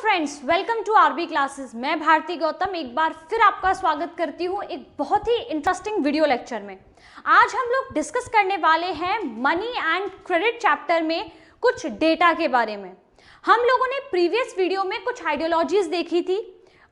Friends, welcome to RB classes. मैं भारती गौतम एक बार फिर आपका स्वागत करती हूँ एक बहुत ही इंटरेस्टिंग वीडियो लेक्चर में। आज हम लोग डिस्कस करने वाले हैं मनी एंड क्रेडिट चैप्टर में कुछ डेटा के बारे में। हम लोगों ने प्रीवियस वीडियो में कुछ आइडियोलॉजीज देखी थी।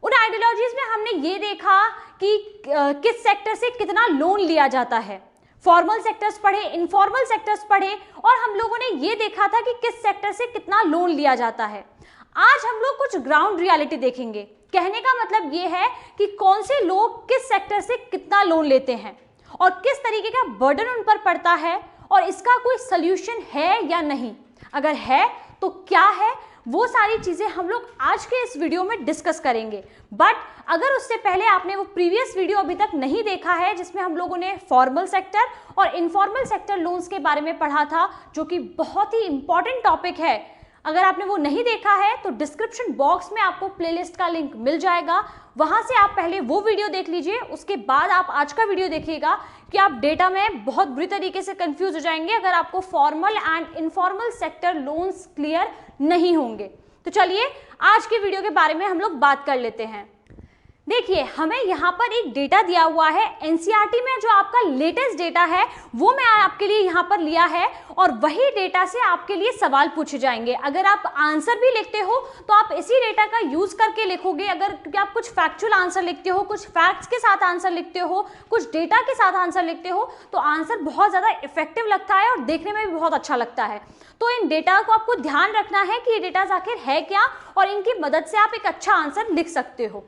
उन आइडियोलॉजीज में हमने ये देखा कि किस सेक्टर से कितना लोन लिया जाता है। फॉर्मल सेक्टर्स पढ़े, इनफॉर्मल सेक्टर्स पढ़े और हम लोगों ने ये देखा था कि किस सेक्टर से कितना लोन लिया जाता है। आज हम लोग कुछ ग्राउंड रियलिटी देखेंगे। कहने का मतलब ये है कि कौन से लोग किस सेक्टर से कितना लोन लेते हैं और किस तरीके का बर्डन उन पर पड़ता है और इसका कोई सल्यूशन है या नहीं। अगर है तो क्या है, वो सारी चीजें हम लोग आज के इस वीडियो में डिस्कस करेंगे। बट अगर उससे पहले आपने वो प्रीवियस वीडियो अभी तक नहीं देखा है जिसमें हम लोगों ने फॉर्मल सेक्टर और इनफॉर्मल सेक्टर लोन्स के बारे में पढ़ा था, जो कि बहुत ही इंपॉर्टेंट टॉपिक है, अगर आपने वो नहीं देखा है तो डिस्क्रिप्शन बॉक्स में आपको प्लेलिस्ट का लिंक मिल जाएगा। वहां से आप पहले वो वीडियो देख लीजिए, उसके बाद आप आज का वीडियो देखिएगा कि आप डेटा में बहुत बुरी तरीके से कंफ्यूज हो जाएंगे अगर आपको formal and informal sector loans clear नहीं होंगे। तो चलिए आज के वीडियो के बारे में हम लोग बात कर लेते हैं। देखिए, हमें यहाँ पर एक डेटा दिया हुआ है एनसीईआरटी में, जो आपका लेटेस्ट डेटा है वो मैं आपके लिए यहाँ पर लिया है और वही डेटा से आपके लिए सवाल पूछे जाएंगे। अगर आप आंसर भी लिखते हो तो आप इसी डेटा का यूज करके लिखोगे। अगर आप कुछ फैक्चुअल आंसर लिखते हो, कुछ फैक्ट्स के साथ आंसर लिखते हो, कुछ डेटा के साथ आंसर लिखते हो तो आंसर बहुत ज़्यादा इफेक्टिव लगता है और देखने में भी बहुत अच्छा लगता है। तो इन डेटा को आपको ध्यान रखना है कि ये डेटा आखिर है क्या और इनकी मदद से आप एक अच्छा आंसर लिख सकते हो।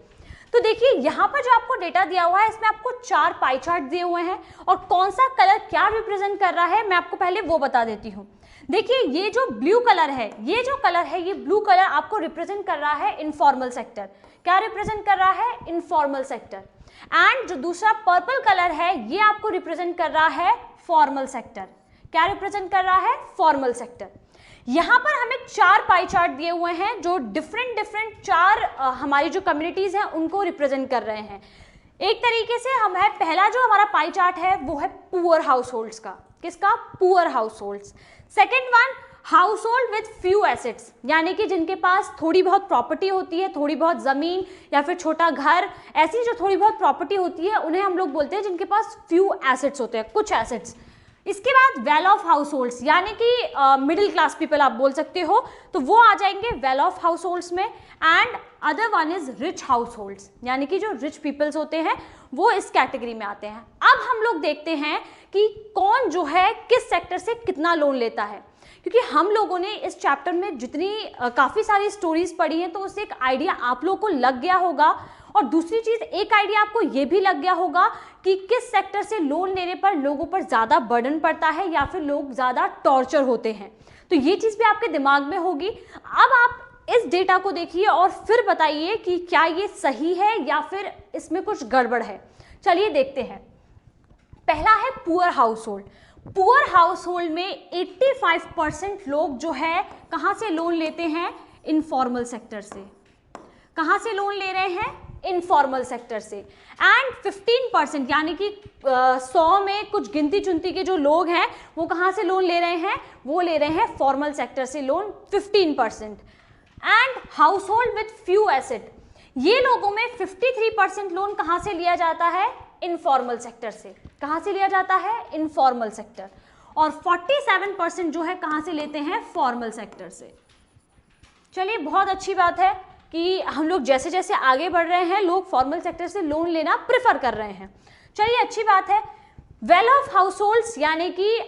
तो देखिए, यहाँ पर जो आपको डेटा दिया हुआ है इसमें आपको 4 पाई चार्ट दिए हुए हैं और कौन सा कलर क्या रिप्रेजेंट कर रहा है मैं आपको पहले वो बता देती हूँ। देखिए, ये जो ब्लू कलर है, ये ब्लू कलर आपको रिप्रेजेंट कर रहा है इनफॉर्मल सेक्टर। क्या रिप्रेजेंट कर रहा है? Informal sector. एंड जो दूसरा पर्पल कलर है ये आपको रिप्रेजेंट कर रहा है फॉर्मल सेक्टर। क्या रिप्रेजेंट कर रहा है? Formal sector. यहाँ पर हमें 4 पाई चार्ट दिए हुए हैं जो डिफरेंट 4 हमारी जो कम्युनिटीज हैं उनको रिप्रेजेंट कर रहे हैं। एक तरीके से पहला जो हमारा पाई चार्ट है वो है पुअर हाउस होल्ड्स का। किसका? Poor house holds. Second one, house hold with few assets, यानी कि जिनके पास थोड़ी बहुत प्रॉपर्टी होती है, थोड़ी बहुत जमीन या फिर छोटा घर, ऐसी जो थोड़ी बहुत प्रॉपर्टी होती है उन्हें हम लोग बोलते हैं जिनके पास फ्यू एसेट्स होते हैं, कुछ एसेट्स। इसके बाद वेल ऑफ हाउस होल्ड्स, यानी कि मिडिल क्लास पीपल आप बोल सकते हो, तो वो आ जाएंगे वेल ऑफ हाउस होल्ड्स में। And other one is rich house holds, यानी कि जो रिच पीपल्स होते हैं वो इस कैटेगरी में आते हैं। अब हम लोग देखते हैं कि कौन जो है किस सेक्टर से कितना लोन लेता है, क्योंकि हम लोगों ने इस चैप्टर में जितनी काफ़ी सारी स्टोरीज पढ़ी हैं तो उससे एक आइडिया आप लोगों को लग गया होगा। और दूसरी चीज़, एक आइडिया आपको ये भी लग गया होगा कि किस सेक्टर से लोन लेने पर लोगों पर ज़्यादा बर्डन पड़ता है या फिर लोग ज़्यादा टॉर्चर होते हैं। तो ये चीज़ भी आपके दिमाग में होगी। अब आप इस डेटा को देखिए और फिर बताइए कि क्या ये सही है या फिर इसमें कुछ गड़बड़ है। चलिए देखते हैं। पहला है poor house hold. Poor house hold में 85% लोग जो है कहाँ से लोन लेते हैं? इनफॉर्मल सेक्टर से। कहाँ से लोन ले रहे हैं? इनफॉर्मल सेक्टर से। एंड 15% यानी कि 100 में कुछ गिनती चुनती के जो लोग हैं वो कहाँ से लोन ले रहे हैं? वो ले रहे हैं फॉर्मल सेक्टर से loan, 15%। And house hold with few asset, ये लोगों में 53% लोन कहाँ से लिया जाता है? इनफॉर्मल सेक्टर से। कहाँ से लिया जाता है? Informal sector. और 47% जो है कहाँ से लेते हैं? फॉर्मल सेक्टर से। चलिए, बहुत अच्छी बात है कि हम लोग जैसे जैसे आगे बढ़ रहे हैं लोग फॉर्मल सेक्टर से लोन लेना प्रेफर कर रहे हैं। चलिए, अच्छी बात है। वेल ऑफ हाउस होल्ड्स, यानी कि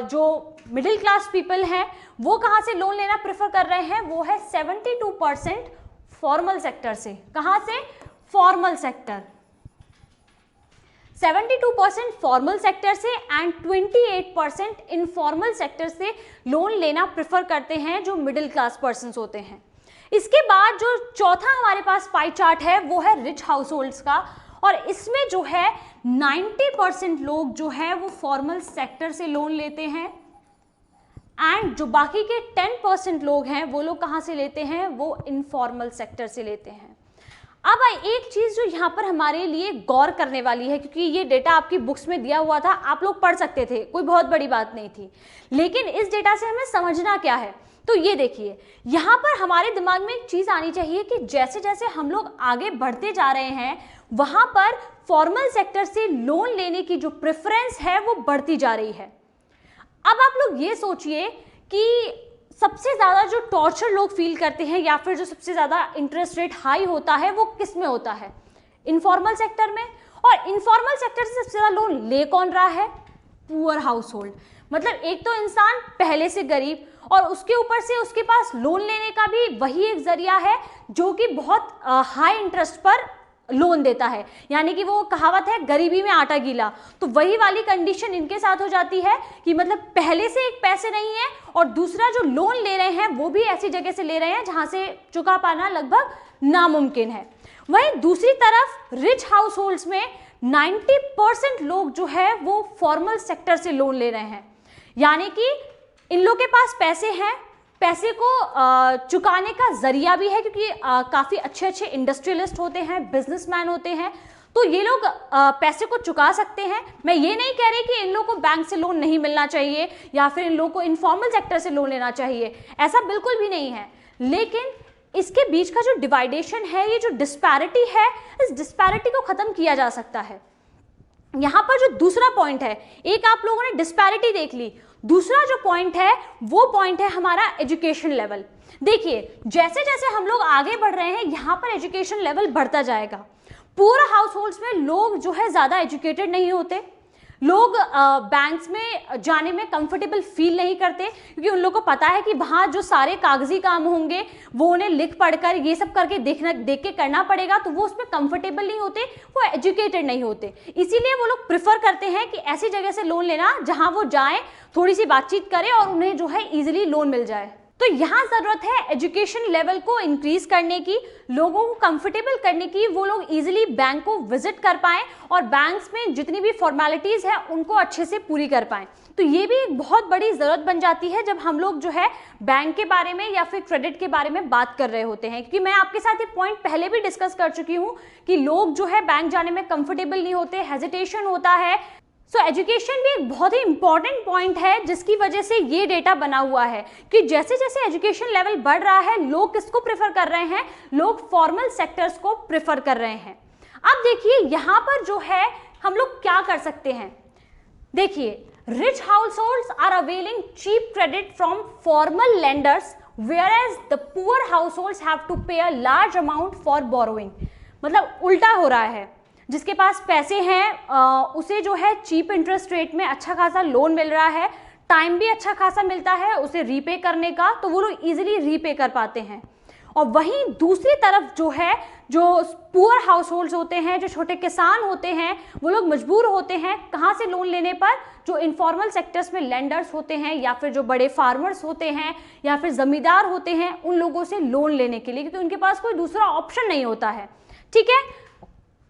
जो मिडिल क्लास पीपल हैं वो कहाँ से लोन लेना प्रेफर कर रहे हैं? वो है 72% फॉर्मल सेक्टर से। कहाँ से? Formal sector. 72% फॉर्मल सेक्टर से एंड 28% इनफॉर्मल सेक्टर से लोन लेना प्रेफर करते हैं जो मिडिल क्लास पर्सन्स होते हैं। इसके बाद जो चौथा हमारे पास पाई चार्ट है वो है रिच हाउस होल्ड्स का, और इसमें जो है 90% लोग जो है वो फॉर्मल सेक्टर से लोन लेते हैं। एंड जो बाकी के 10% लोग हैं वो लोग कहाँ से लेते हैं? वो इनफॉर्मल सेक्टर से लेते हैं। अब एक चीज़ जो यहाँ पर हमारे लिए गौर करने वाली है, क्योंकि ये डेटा आपकी बुक्स में दिया हुआ था, आप लोग पढ़ सकते थे, कोई बहुत बड़ी बात नहीं थी, लेकिन इस डेटा से हमें समझना क्या है तो ये देखिए, यहाँ पर हमारे दिमाग में एक चीज आनी चाहिए कि जैसे जैसे हम लोग आगे बढ़ते जा रहे हैं, वहां पर फॉर्मल सेक्टर से लोन लेने की जो प्रेफरेंस है वो बढ़ती जा रही है। अब आप लोग ये सोचिए कि सबसे ज्यादा जो टॉर्चर लोग फील करते हैं या फिर जो सबसे ज्यादा इंटरेस्ट रेट हाई होता है वो किस में होता है? इनफॉर्मल सेक्टर में। और इनफॉर्मल सेक्टर से सबसे ज्यादा लोन ले कौन रहा है? Poor house hold. मतलब एक तो इंसान पहले से गरीब और उसके ऊपर से उसके पास लोन लेने का भी वही एक जरिया है जो कि बहुत हाई इंटरेस्ट पर लोन देता है। यानी कि वो कहावत है, गरीबी में आटा गीला। तो वही वाली कंडीशन इनके साथ हो जाती है कि मतलब पहले से एक पैसे नहीं है और दूसरा जो लोन ले रहे हैं वो भी ऐसी जगह से ले रहे हैं जहां से चुका पाना लगभग नामुमकिन है। वहीं दूसरी तरफ रिच हाउस होल्ड्स में 90% लोग जो है वो फॉर्मल सेक्टर से लोन ले रहे हैं। यानी कि इन लोग के पास पैसे हैं, पैसे को चुकाने का जरिया भी है क्योंकि काफ़ी अच्छे अच्छे इंडस्ट्रियलिस्ट होते हैं, बिजनेसमैन होते हैं, तो ये लोग पैसे को चुका सकते हैं। मैं ये नहीं कह रही कि इन लोगों को बैंक से लोन नहीं मिलना चाहिए या फिर इन लोगों को इनफॉर्मल सेक्टर से लोन लेना चाहिए, ऐसा बिल्कुल भी नहीं है। लेकिन इसके बीच का जो डिवाइडेशन है, ये जो डिस्पैरिटी है, इस डिस्पैरिटी को ख़त्म किया जा सकता है। यहाँ पर जो दूसरा पॉइंट है, एक आप लोगों ने डिस्पैरिटी देख ली, दूसरा जो पॉइंट है वो पॉइंट है हमारा एजुकेशन लेवल। देखिए, जैसे जैसे हम लोग आगे बढ़ रहे हैं यहाँ पर एजुकेशन लेवल बढ़ता जाएगा। पूरा हाउस होल्ड्स में लोग जो है ज़्यादा एजुकेटेड नहीं होते, लोग बैंक्स में जाने में कंफर्टेबल फील नहीं करते क्योंकि उन लोगों को पता है कि वहाँ जो सारे कागजी काम होंगे वो उन्हें लिख पढ़कर ये सब करके देख के करना पड़ेगा, तो वो उसमें कंफर्टेबल नहीं होते, वो एजुकेटेड नहीं होते। इसीलिए वो लोग प्रिफर करते हैं कि ऐसी जगह से लोन लेना जहाँ वो जाएँ, थोड़ी सी बातचीत करें और उन्हें जो है ईजिली लोन मिल जाए। तो यहाँ ज़रूरत है एजुकेशन लेवल को इंक्रीज करने की, लोगों को कंफर्टेबल करने की, वो लोग इजीली बैंक को विजिट कर पाएँ और बैंक्स में जितनी भी फॉर्मेलिटीज़ है उनको अच्छे से पूरी कर पाएँ। तो ये भी एक बहुत बड़ी ज़रूरत बन जाती है जब हम लोग जो है बैंक के बारे में या फिर क्रेडिट के बारे में बात कर रहे होते हैं, क्योंकि मैं आपके साथ ये पॉइंट पहले भी डिस्कस कर चुकी हूँ कि लोग जो है बैंक जाने में कंफर्टेबल नहीं होते, हेजिटेशन होता है। सो एजुकेशन भी एक बहुत ही इंपॉर्टेंट पॉइंट है जिसकी वजह से ये डेटा बना हुआ है कि जैसे जैसे एजुकेशन लेवल बढ़ रहा है, लोग किसको प्रेफर कर रहे हैं? लोग फॉर्मल सेक्टर्स को प्रेफर कर रहे हैं। अब देखिए यहाँ पर जो है हम लोग क्या कर सकते हैं। देखिए, rich households are availing cheap credit from formal lenders whereas the poor households have to pay a large amount for borrowing। मतलब उल्टा हो रहा है, जिसके पास पैसे हैं उसे जो है चीप इंटरेस्ट रेट में अच्छा खासा लोन मिल रहा है, टाइम भी अच्छा खासा मिलता है उसे रीपे करने का, तो वो लोग इजीली रीपे कर पाते हैं। और वहीं दूसरी तरफ जो है, जो पुअर हाउस होल्ड्स होते हैं, जो छोटे किसान होते हैं, वो लोग मजबूर होते हैं कहाँ से लोन लेने पर? जो इनफॉर्मल सेक्टर्स में लेंडर्स होते हैं या फिर जो बड़े फार्मर्स होते हैं या फिर ज़मींदार होते हैं, उन लोगों से लोन लेने के लिए, क्योंकि उनके पास कोई दूसरा ऑप्शन नहीं होता है। ठीक है,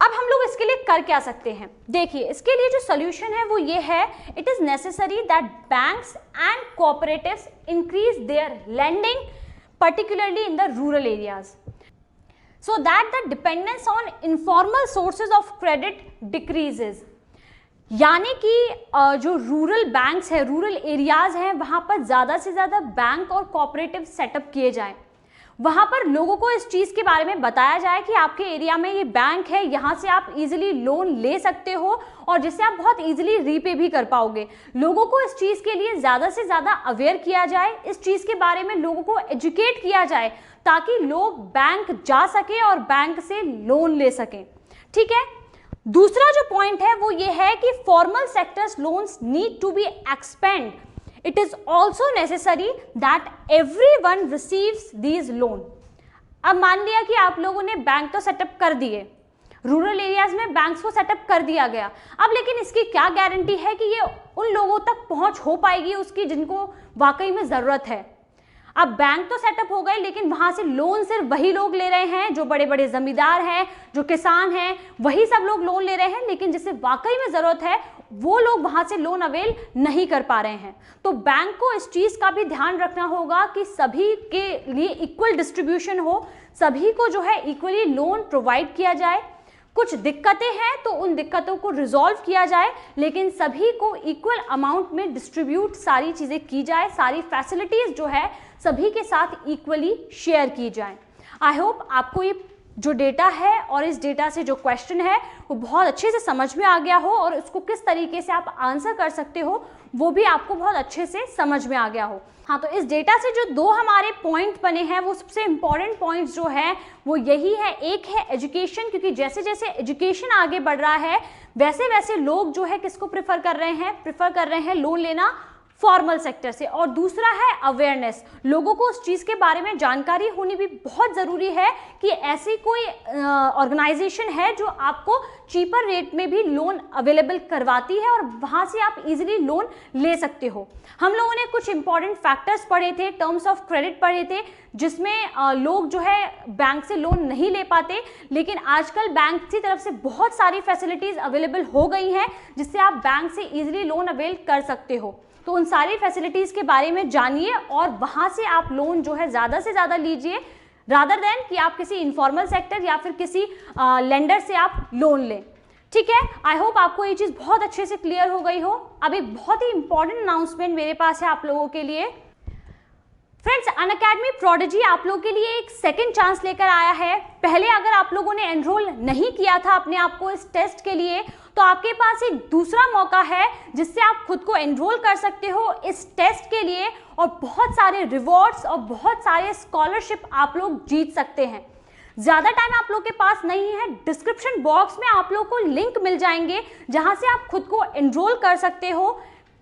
अब हम लोग इसके लिए कर क्या सकते हैं? देखिए, इसके लिए जो सोल्यूशन है वो ये है, it is necessary that banks and cooperatives increase their lending particularly in the rural areas so that the dependence on informal sources of credit decreases। यानी कि जो रूरल बैंक्स है, रूरल एरियाज हैं, वहाँ पर ज़्यादा से ज़्यादा बैंक और कोऑपरेटिव सेटअप किए जाएं। वहाँ पर लोगों को इस चीज़ के बारे में बताया जाए कि आपके एरिया में ये बैंक है, यहाँ से आप इजीली लोन ले सकते हो और जिससे आप बहुत इजीली रीपे भी कर पाओगे। लोगों को इस चीज़ के लिए ज़्यादा से ज़्यादा अवेयर किया जाए, इस चीज़ के बारे में लोगों को एजुकेट किया जाए ताकि लोग बैंक जा सकें और बैंक से लोन ले सकें। ठीक है, दूसरा जो पॉइंट है वो ये है कि formal sectors loans need to be expand. It is also necessary that everyone receives these loan। अब मान लिया कि आप लोगों ने बैंक तो सेटअप कर दिए, रूरल एरियाज में बैंक्स को सेटअप कर दिया गया, अब लेकिन इसकी क्या गारंटी है कि ये उन लोगों तक पहुंच हो पाएगी उसकी जिनको वाकई में ज़रूरत है? अब बैंक तो सेटअप हो गए, लेकिन वहाँ से लोन सिर्फ वही लोग ले रहे हैं जो बड़े बड़े ज़मींदार हैं, जो किसान हैं, वही सब लोग लोन ले रहे हैं, लेकिन जिसे वाकई में ज़रूरत है वो लोग वहाँ से लोन अवेल नहीं कर पा रहे हैं। तो बैंक को इस चीज़ का भी ध्यान रखना होगा कि सभी के लिए इक्वल डिस्ट्रीब्यूशन हो, सभी को जो है इक्वली लोन प्रोवाइड किया जाए। कुछ दिक्कतें हैं तो उन दिक्कतों को रिजॉल्व किया जाए, लेकिन सभी को इक्वल अमाउंट में डिस्ट्रीब्यूट सारी चीज़ें की जाए, सारी फैसिलिटीज़ जो है सभी के साथ इक्वली शेयर की जाए। आई होप आपको ये जो डेटा है और इस डेटा से जो क्वेश्चन है वो बहुत अच्छे से समझ में आ गया हो और उसको किस तरीके से आप आंसर कर सकते हो वो भी आपको बहुत अच्छे से समझ में आ गया हो। हाँ, तो इस डेटा से जो दो हमारे पॉइंट बने हैं वो सबसे इम्पॉर्टेंट पॉइंट्स जो है वो यही है। एक है एजुकेशन, क्योंकि जैसे जैसे एजुकेशन आगे बढ़ रहा है वैसे वैसे लोग जो है किसको प्रेफर कर रहे हैं लोन लेना फॉर्मल सेक्टर से। और दूसरा है अवेयरनेस, लोगों को उस चीज़ के बारे में जानकारी होनी भी बहुत ज़रूरी है कि ऐसी कोई ऑर्गेनाइजेशन है जो आपको चीपर रेट में भी लोन अवेलेबल करवाती है और वहाँ से आप इजीली लोन ले सकते हो। हम लोगों ने कुछ इंपॉर्टेंट फैक्टर्स पढ़े थे, टर्म्स ऑफ क्रेडिट पढ़े थे, जिसमें लोग जो है बैंक से लोन नहीं ले पाते, लेकिन आजकल बैंक की तरफ से बहुत सारी फैसिलिटीज़ अवेलेबल हो गई हैं जिससे आप बैंक से इजीली लोन अवेल कर सकते हो। तो उन सारी फैसिलिटीज़ के बारे में जानिए और वहाँ से आप लोन जो है ज़्यादा से ज़्यादा लीजिए, रादर देन कि आप किसी इनफॉर्मल सेक्टर या फिर किसी लेंडर से आप लोन लें। ठीक है, आई होप आपको ये चीज़ बहुत अच्छे से क्लियर हो गई हो। अब एक बहुत ही इंपॉर्टेंट अनाउंसमेंट मेरे पास है आप लोगों के लिए। फ्रेंड्स, अनअकैडमी प्रोडिजी आप लोगों के लिए एक सेकंड चांस लेकर आया है। पहले अगर आप लोगों ने एनरोल नहीं किया था अपने आप को इस टेस्ट के लिए, तो आपके पास एक दूसरा मौका है जिससे आप खुद को एनरोल कर सकते हो इस टेस्ट के लिए और बहुत सारे रिवॉर्ड्स और बहुत सारे स्कॉलरशिप आप लोग जीत सकते हैं। ज़्यादा टाइम आप लोग के पास नहीं है, डिस्क्रिप्शन बॉक्स में आप लोग को लिंक मिल जाएंगे जहां से आप खुद को एनरोल कर सकते हो।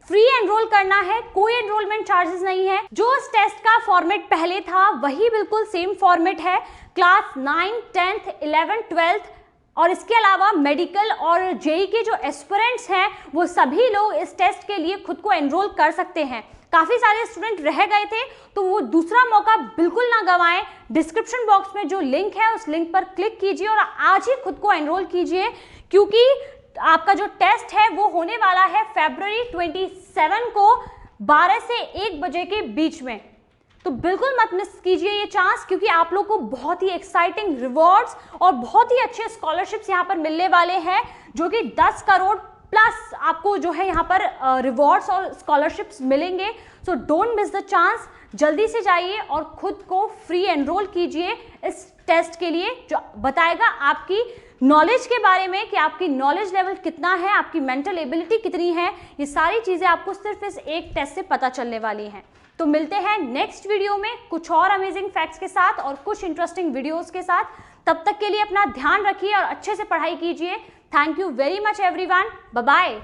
फ्री एनरोल करना है, कोई एनरोलमेंट चार्जेस नहीं है। जो इस टेस्ट का फॉर्मेट पहले था वही बिल्कुल सेम फॉर्मेट है। क्लास 9, 10th, 11th, 12th और इसके अलावा मेडिकल और जेई के जो एस्पिरेंट्स हैं वो सभी लोग इस टेस्ट के लिए खुद को एनरोल कर सकते हैं। काफ़ी सारे स्टूडेंट रह गए थे तो वो दूसरा मौका बिल्कुल ना गंवाएं। डिस्क्रिप्शन बॉक्स में जो लिंक है उस लिंक पर क्लिक कीजिए और आज ही खुद को एनरोल कीजिए, क्योंकि आपका जो टेस्ट है वो होने वाला है February 27 को 12 से 1 बजे के बीच में। तो बिल्कुल मत मिस कीजिए ये चांस, क्योंकि आप लोग को बहुत ही एक्साइटिंग रिवॉर्ड्स और बहुत ही अच्छे स्कॉलरशिप्स यहाँ पर मिलने वाले हैं, जो कि 10 करोड़ प्लस आपको जो है यहाँ पर रिवॉर्ड्स और स्कॉलरशिप्स मिलेंगे। So don't miss the chance, जल्दी से जाइए और खुद को फ्री एनरोल कीजिए इस टेस्ट के लिए, जो बताएगा आपकी नॉलेज के बारे में कि आपकी नॉलेज लेवल कितना है, आपकी मेंटल एबिलिटी कितनी है। ये सारी चीज़ें आपको सिर्फ इस एक टेस्ट से पता चलने वाली हैं। तो मिलते हैं नेक्स्ट वीडियो में कुछ और अमेजिंग फैक्ट्स के साथ और कुछ इंटरेस्टिंग वीडियोस के साथ। तब तक के लिए अपना ध्यान रखिए और अच्छे से पढ़ाई कीजिए। Thank you very much everyone, bye bye.